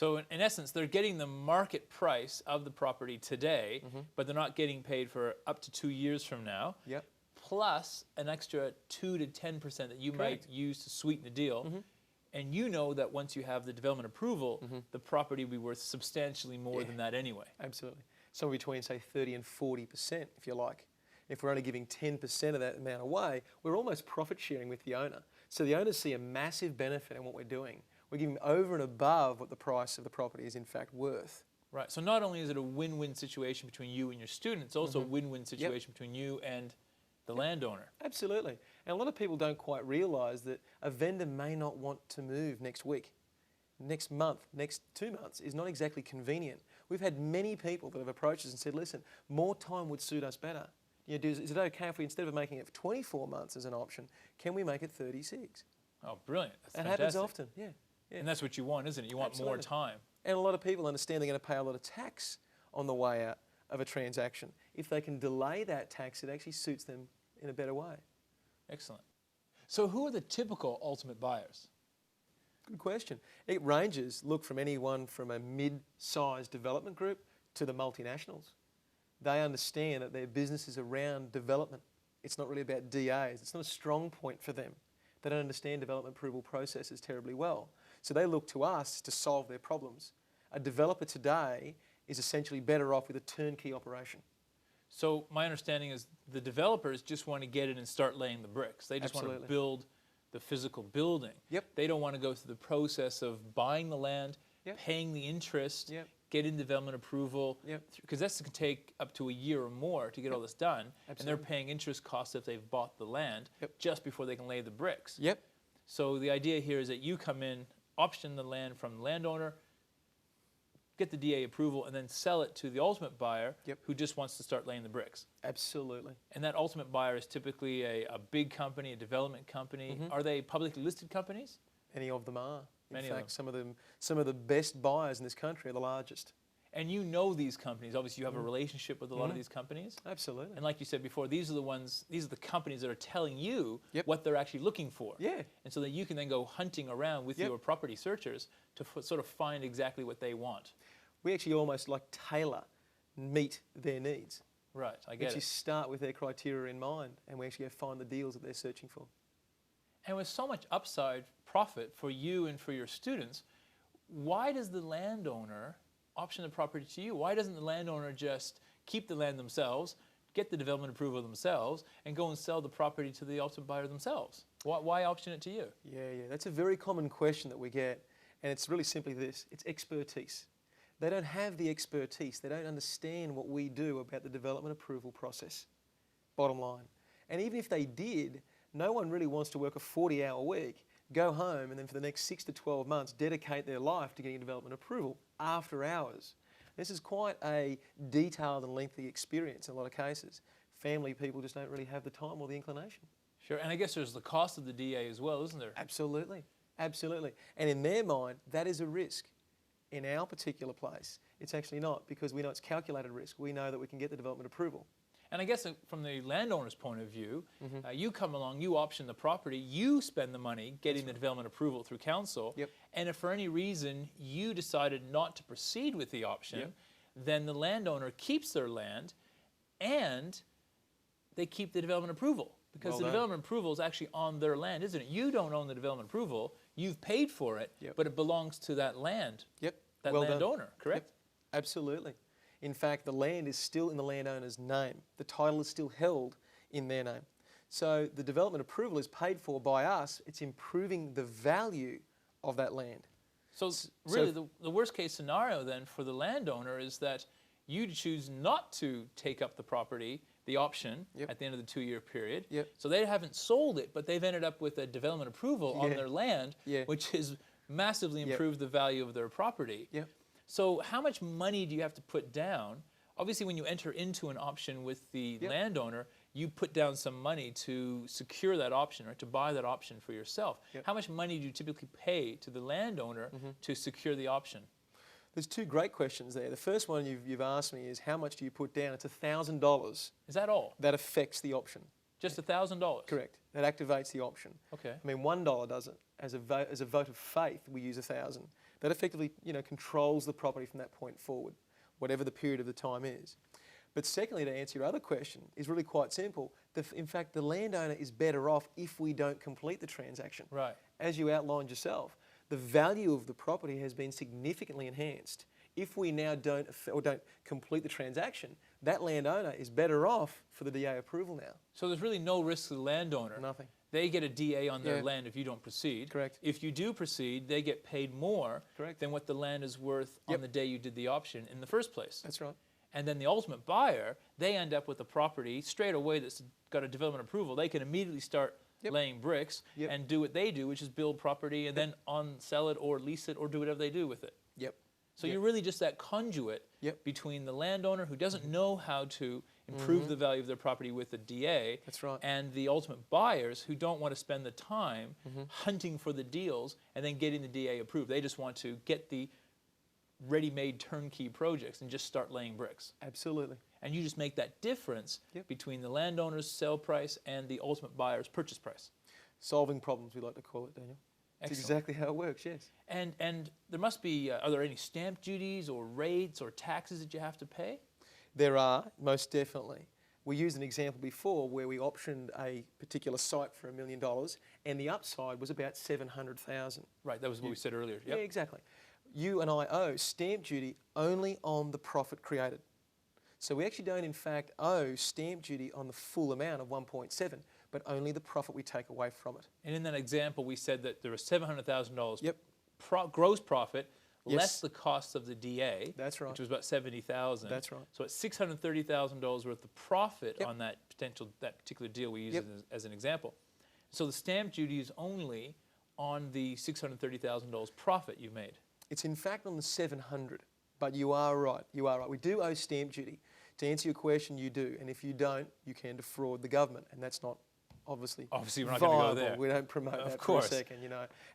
So in essence, they're getting the market price of the property today, but they're not getting paid for up to 2 years from now. Yep. Plus an extra 2 to 10% that you Correct. might use to sweeten the deal. And you know that once you have the development approval, the property will be worth substantially more than that anyway. Absolutely. Somewhere between, say, 30 and 40%, if you like. If we're only giving 10% of that amount away, we're almost profit sharing with the owner. So the owners see a massive benefit in what we're doing. We're giving over and above what the price of the property is in fact worth. Right. So not only is it a win-win situation between you and your student, it's also a win-win situation between you and the landowner. Absolutely. And a lot of people don't quite realise that a vendor may not want to move next week, next month, next 2 months is not exactly convenient. We've had many people that have approached us and said, listen, more time would suit us better. You know, is it okay if we, instead of making it 24 months as an option, can we make it 36? Oh, brilliant. That's It fantastic. happens often, yeah. And that's what you want, isn't it? You want more time. And a lot of people understand they're going to pay a lot of tax on the way out of a transaction. If they can delay that tax, it actually suits them in a better way. Excellent. So who are the typical ultimate buyers? Good question. It ranges, look, from anyone from a mid-sized development group to the multinationals. They understand that their business is around development. It's not really about DAs. It's not a strong point for them. They don't understand development approval processes terribly well. So they look to us to solve their problems. A developer today is essentially better off with a turnkey operation. So my understanding is the developers just want to get in and start laying the bricks. They just want to build the physical building. Yep. They don't want to go through the process of buying the land, paying the interest, getting development approval, because that's going to take up to a year or more to get all this done. And they're paying interest costs if they've bought the land just before they can lay the bricks. So the idea here is that you come in, option the land from the landowner, get the DA approval, and then sell it to the ultimate buyer who just wants to start laying the bricks. Absolutely. And that ultimate buyer is typically a big company, a development company. Are they publicly listed companies? Many of them are. In Many of fact, some of the best buyers in this country are the largest. And you know these companies. Obviously, you have a relationship with a lot of these companies. Absolutely. And like you said before, these are the companies that are telling you what they're actually looking for. And so that you can then go hunting around with your property searchers to sort of find exactly what they want. We actually almost like tailor, meet their needs. Right, I We get actually it. start with their criteria in mind, and we actually go find the deals that they're searching for. And with so much upside profit for you and for your students, why does the landowner option the property to you? Why doesn't the landowner just keep the land themselves, get the development approval themselves, and go and sell the property to the ultimate buyer themselves? Why option it to you? Yeah, that's a very common question that we get, and it's really simply this: it's expertise. They don't have the expertise. They don't understand what we do about the development approval process, bottom line. And even if they did, no one really wants to work a 40-hour week, go home, and then for the next 6 to 12 months dedicate their life to getting development approval after hours. This is quite a detailed and lengthy experience in a lot of cases. Family people just don't really have the time or the inclination. Sure, and I guess there's the cost of the DA as well, isn't there? Absolutely, absolutely. And in their mind, that is a risk. In our particular place, it's actually not, because we know it's calculated risk. We know that we can get the development approval. And I guess from the landowner's point of view, you come along, you option the property, you spend the money getting the development approval through council, and if for any reason you decided not to proceed with the option, then the landowner keeps their land and they keep the development approval. Because the development approval is actually on their land, isn't it? You don't own the development approval, you've paid for it, but it belongs to that land, that landowner, correct? Absolutely. In fact, the land is still in the landowner's name. The title is still held in their name. So the development approval is paid for by us. It's improving the value of that land. So really the worst case scenario then for the landowner is that you choose not to take up the property, the option, at the end of the 2-year period. So they haven't sold it, but they've ended up with a development approval on their land, which has massively improved the value of their property. So how much money do you have to put down? Obviously, when you enter into an option with the landowner, you put down some money to secure that option, right, to buy that option for yourself. How much money do you typically pay to the landowner to secure the option? There's two great questions there. The first one you've asked me is, how much do you put down? It's $1,000. Is that all? That affects the option. Just $1,000? Correct. That activates the option. Okay. I mean, $1 does it. As a vote of faith, we use 1,000. That effectively, controls the property from that point forward, whatever the period of the time is. But secondly, to answer your other question, is really quite simple. In fact, the landowner is better off if we don't complete the transaction. Right. As you outlined yourself, the value of the property has been significantly enhanced. If we now don't complete the transaction, that landowner is better off for the DA approval now. So there's really no risk to the landowner. Nothing. They get a DA on their land if you don't proceed. Correct. If you do proceed, they get paid more than what the land is worth on the day you did the option in the first place. That's right. And then the ultimate buyer, they end up with a property straight away that's got a development approval. They can immediately start laying bricks and do what they do, which is build property and then sell it or lease it or do whatever they do with it. Yep. So you're really just that conduit between the landowner who doesn't know how to improve the value of their property with the DA That's right. and the ultimate buyers who don't want to spend the time hunting for the deals and then getting the DA approved. They just want to get the ready-made turnkey projects and just start laying bricks. Absolutely. And you just make that difference between the landowner's sell price and the ultimate buyer's purchase price. Solving problems, we like to call it, Daniel. That's exactly how it works, yes. And there must be, are there any stamp duties or rates or taxes that you have to pay? There are, most definitely. We used an example before where we optioned a particular site for $1 million and the upside was about $700,000. Right, that was what we said earlier. Yep. Yeah, exactly. You and I owe stamp duty only on the profit created. So we actually don't in fact owe stamp duty on the full amount of 1.7, but only the profit we take away from it. And in that example, we said that there was $700,000 gross profit, less the cost of the DA. That's right. Which was about $70,000. That's right. So it's $630,000 worth of profit on that particular deal we use as an example. So the stamp duty is only on the $630,000 profit you made. It's in fact on the 700, but you are right. You are right. We do owe stamp duty. To answer your question, you do, and if you don't, you can defraud the government, and that's not obviously we're not going to go there. We don't promote that for a second,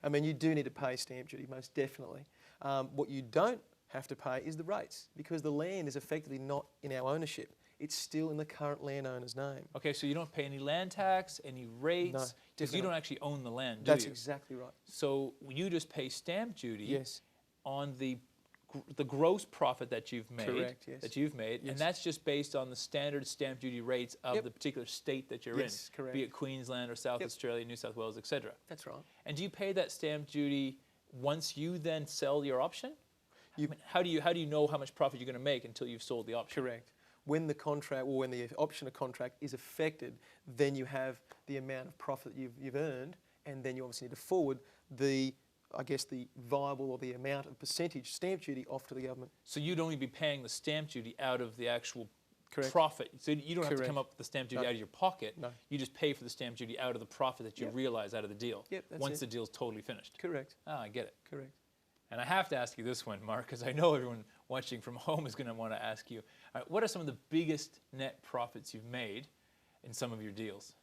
I mean, you do need to pay stamp duty, most definitely. What you don't have to pay is the rates, because the land is effectively not in our ownership. It's still in the current landowner's name. Okay, so you don't pay any land tax, any rates, because you don't actually own the land, do you? That's exactly right. So you just pay stamp duty on the gross profit that you've made. Correct, yes. That you've made, and that's just based on the standard stamp duty rates of the particular state that you're in, correct. be it Queensland or South Australia, New South Wales, etc. That's right. And do you pay that stamp duty once you then sell your option? I mean, how do you know how much profit you're going to make until you've sold the option? Correct. When the contract or when the option of contract is affected, then you have the amount of profit you've earned, and then you obviously need to forward the viable or the amount of percentage stamp duty off to the government. So you'd only be paying the stamp duty out of the actual profit. So you don't have to come up with the stamp duty out of your pocket. No. You just pay for the stamp duty out of the profit that you realize out of the deal once the deal's totally finished. Correct. Ah, I get it. Correct. And I have to ask you this one, Mark, because I know everyone watching from home is going to want to ask you, all right, what are some of the biggest net profits you've made in some of your deals?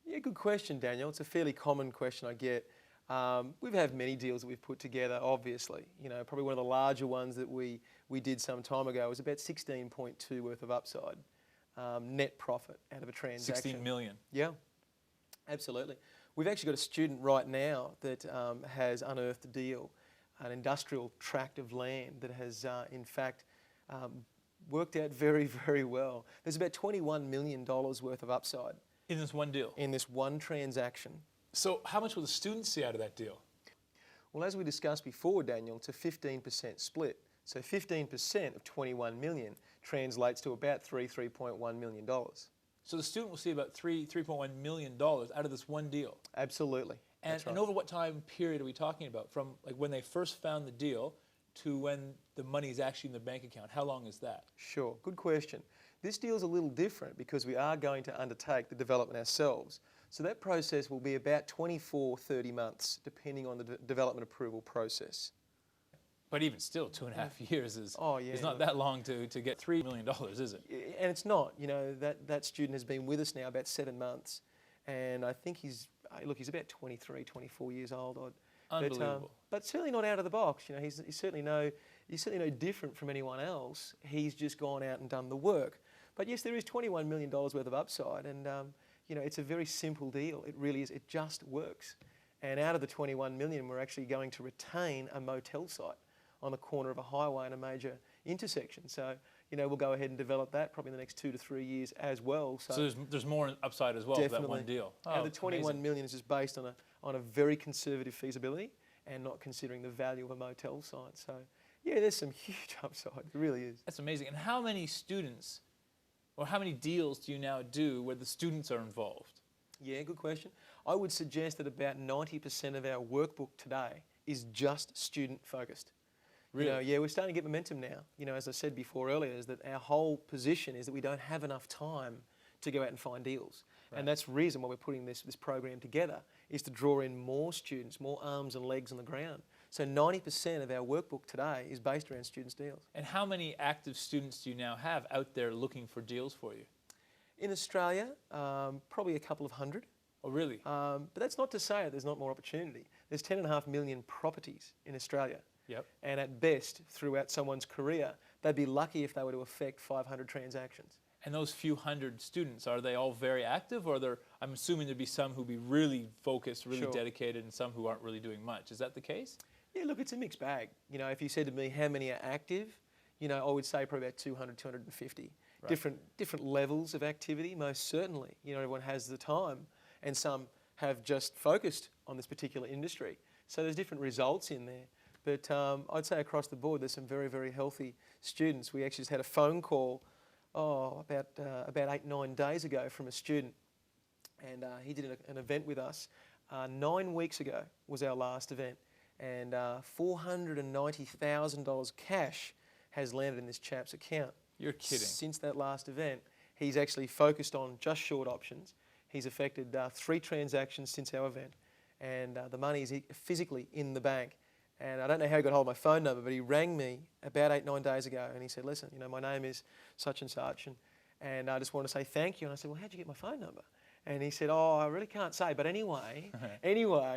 Yeah, good question, Daniel. It's a fairly common question I get. We've had many deals that we've put together, obviously. Probably one of the larger ones that we did some time ago was about 16.2 worth of upside net profit out of a transaction. 16 million. Yeah, absolutely. We've actually got a student right now that has unearthed a deal, an industrial tract of land that has, in fact, worked out very, very well. There's about $21 million worth of upside. In this one deal? In this one transaction. So how much will the students see out of that deal? Well, as we discussed before, Daniel, it's a 15% split. So 15% of 21 million translates to about $3.1 million. So the student will see about $3.1 million out of this one deal? Absolutely. And over what time period are we talking about? From like when they first found the deal to when the money is actually in the bank account? How long is that? Sure, good question. This deal is a little different because we are going to undertake the development ourselves. So that process will be about 24, 30 months, depending on the development approval process. But even still, 2.5 years is not that long to get $3 million, is it? And it's not. That student has been with us now about 7 months, and I think he's about 23, 24 years old. Unbelievable. But certainly not out of the box. He's certainly no different from anyone else. He's just gone out and done the work. But yes, there is $21 million worth of upside, and it's a very simple deal. It really is. It just works. And out of the 21 million, we're actually going to retain a motel site on the corner of a highway and a major intersection. So, we'll go ahead and develop that probably in the next 2 to 3 years as well. So there's more upside as well for that one deal. And the 21 million is just based on a very conservative feasibility and not considering the value of a motel site. So, yeah, there's some huge upside. It really is. That's amazing. And how many students or how many deals do you now do where the students are involved? Yeah, good question. I would suggest that about 90% of our workbook today is just student focused. Really? Yeah, we're starting to get momentum now. As I said before earlier, is that our whole position is that we don't have enough time to go out and find deals. Right. And that's the reason why we're putting this program together, is to draw in more students, more arms and legs on the ground. So 90% of our workbook today is based around students' deals. And how many active students do you now have out there looking for deals for you? In Australia, probably a couple of hundred. Oh, really? But that's not to say that there's not more opportunity. There's 10.5 million properties in Australia. Yep. And at best, throughout someone's career, they'd be lucky if they were to affect 500 transactions. And those few hundred students, are they all very active, or I'm assuming there'd be some who'd be really focused, really dedicated, and some who aren't really doing much. Is that the case? Yeah, look, it's a mixed bag. If you said to me how many are active, I would say probably about 200, 250. Right. Different levels of activity, most certainly. Everyone has the time, and some have just focused on this particular industry. So there's different results in there. But I'd say across the board, there's some very, very healthy students. We actually just had a phone call about 8-9 days ago from a student, and he did an event with us. 9 weeks ago was our last event, and $490,000 cash has landed in this chap's account. You're kidding. Since that last event, he's actually focused on just short options. He's effected 3 transactions since our event, and the money is physically in the bank. And I don't know how he got hold of my phone number, but he rang me about 8-9 days ago, and he said, listen, my name is such and such, and I just want to say thank you. And I said, well, how'd you get my phone number? And he said, I really can't say, but anyway,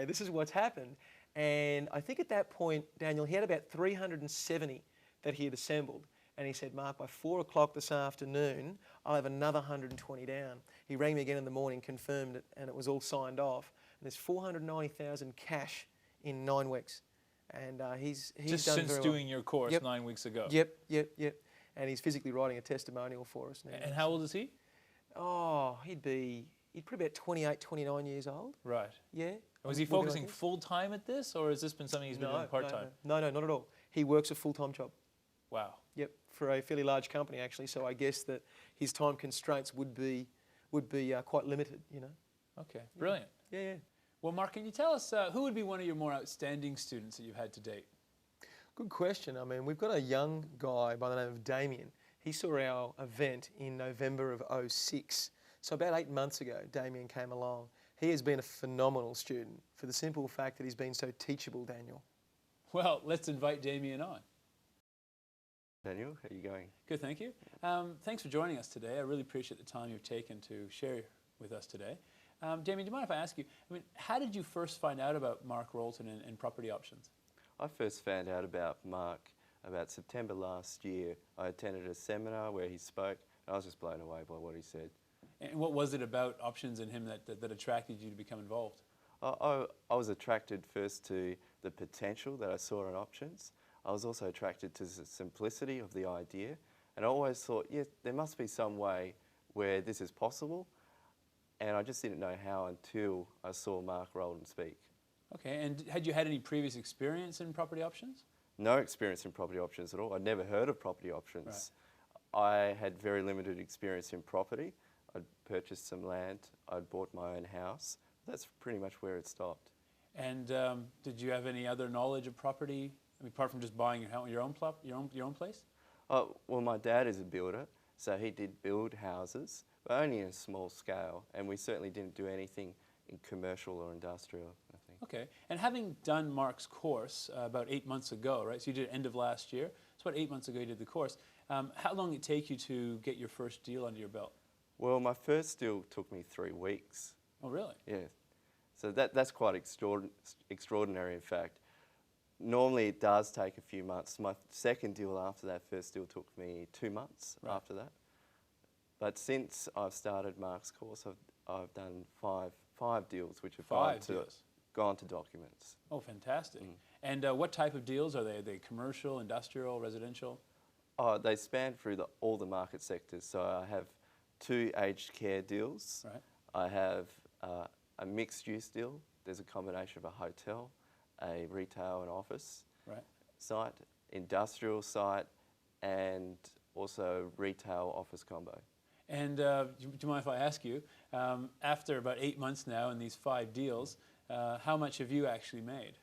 this is what's happened. And I think at that point, Daniel, he had about 370 that he had assembled. And he said, Mark, by 4 o'clock this afternoon, I'll have another 120 down. He rang me again in the morning, confirmed it, and it was all signed off. And there's 490,000 cash in 9 weeks. And he's just done since very doing well. your course 9 weeks ago. Yep. And he's physically writing a testimonial for us now. And how old is he? Oh, he'd probably about 28, 29 years old. Right. Yeah. Was he focusing full time at this, or has this been something he's been doing part time? No, not at all. He works a full-time job. Wow. Yep, for a fairly large company actually. So I guess that his time constraints would be quite limited. Okay. Brilliant. Yeah. Well, Mark, can you tell us who would be one of your more outstanding students that you've had to date? Good question. I mean, we've got a young guy by the name of Damien. He saw our event in November of 2006. So about 8 months ago, Damien came along. He has been a phenomenal student for the simple fact that he's been so teachable, Daniel. Well, let's invite Damien on. Daniel, how are you going? Good, thank you. Thanks for joining us today. I really appreciate the time you've taken to share with us today. Damien, do you mind if I ask you, how did you first find out about Mark Rolton and property options? I first found out about Mark about September last year. I attended a seminar where he spoke, and I was just blown away by what he said. And what was it about options and him that attracted you to become involved? I was attracted first to the potential that I saw in options. I was also attracted to the simplicity of the idea, and I always thought, yeah, there must be some way where this is possible. And I just didn't know how until I saw Mark Rolton speak. Okay, and had you had any previous experience in property options? No experience in property options at all. I'd never heard of property options. Right. I had very limited experience in property. I'd purchased some land, I'd bought my own house. That's pretty much where it stopped. And did you have any other knowledge of property, apart from just buying your own place? Well, my dad is a builder, so he did build houses, but only in a small scale, and we certainly didn't do anything in commercial or industrial, I think. Okay, and having done Mark's course about 8 months ago, right, so you did it end of last year, so about 8 months ago you did the course, how long did it take you to get your first deal under your belt? Well, my first deal took me 3 weeks. Oh, really? Yeah, so that's quite extraordinary in fact. Normally it does take a few months. My second deal after that first deal took me 2 months after that. But since I've started Mark's course, I've done five deals, which have gone to gone to documents. Oh, fantastic. And what type of deals are they? Are they commercial, industrial, residential? They span through all the market sectors. So I have 2 aged care deals. Right. I have a mixed use deal. There's a combination of a hotel, a retail and office Right. site, industrial site, and also retail office combo. And do you mind if I ask you, after about 8 months now in these 5 deals, how much have you actually made?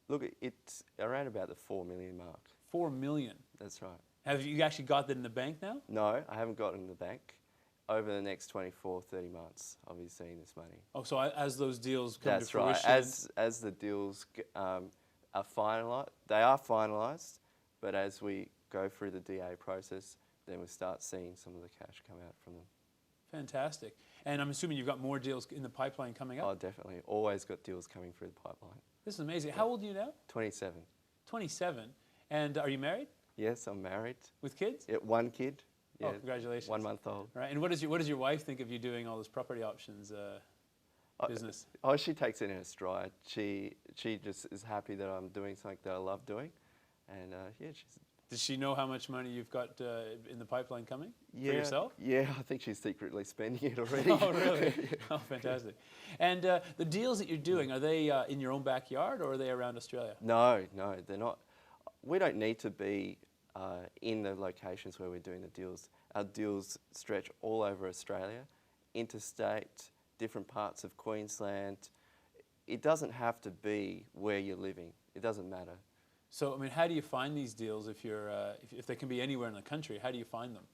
Look, it's around about the 4 million mark. 4 million. That's right. Have you actually got that in the bank now? No, I haven't got it in the bank. Over the next 24, 30 months, I'll be seeing this money. Oh, so as those deals come That's to right. fruition... As the deals are finalised, they are finalised, but as we go through the DA process, then we start seeing some of the cash come out from them. Fantastic. And I'm assuming you've got more deals in the pipeline coming up? Oh, definitely. Always got deals coming through the pipeline. This is amazing. How old are you now? 27. 27. And are you married? Yes, I'm married. With kids? Yeah, 1 kid. Yeah, Oh, congratulations. 1 month old. Right. And what does your wife think of you doing all this property options business? Oh, she takes it in her stride. She just is happy that I'm doing something that I love doing. And yeah, she's... Does she know how much money you've got in the pipeline coming for Yeah, yourself? yeah, I think she's secretly spending it already. Oh, really? Oh, fantastic. And the deals that you're doing, are they in your own backyard or are they around Australia? No, they're not. We don't need to be in the locations where we're doing the deals. Our deals stretch all over Australia, interstate, different parts of Queensland. It doesn't have to be where you're living. It doesn't matter. So, I mean, how do you find these deals if you're if they can be anywhere in the country? How do you find them?